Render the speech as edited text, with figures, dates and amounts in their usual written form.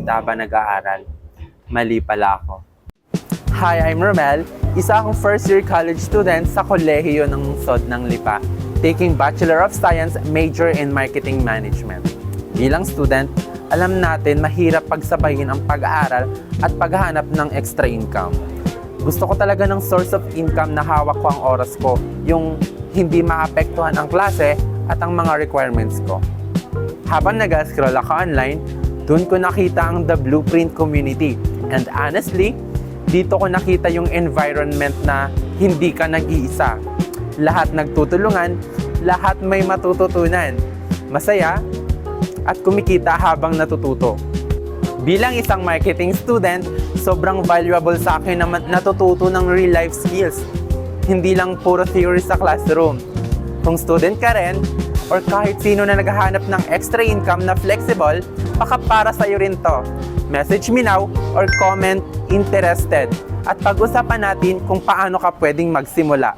kumikita habang nag-aaral. Mali pala ako. Hi, I'm Romel, isa akong first-year college student sa kolehiyo ng SOD ng Lipa, taking Bachelor of Science, major in Marketing Management. Bilang student, alam natin mahirap pagsabayin ang pag-aaral at paghahanap ng extra income. Gusto ko talaga ng source of income na hawak ko ang oras ko, yung hindi maapektuhan ang klase at ang mga requirements ko. Habang nag-scroll ako online, doon ko nakita ang The Blueprint Community. And honestly, dito ko nakita yung environment na hindi ka nag-iisa. Lahat nagtutulungan, lahat may matututunan. Masaya at kumikita habang natututo. Bilang isang marketing student, sobrang valuable sa akin na natututo ng real life skills. Hindi lang puro theory sa classroom. Kung student ka rin, or kahit sino na naghahanap ng extra income na flexible, baka para sa'yo rin to. Message me now or comment interested at pag-usapan natin kung paano ka pwedeng magsimula.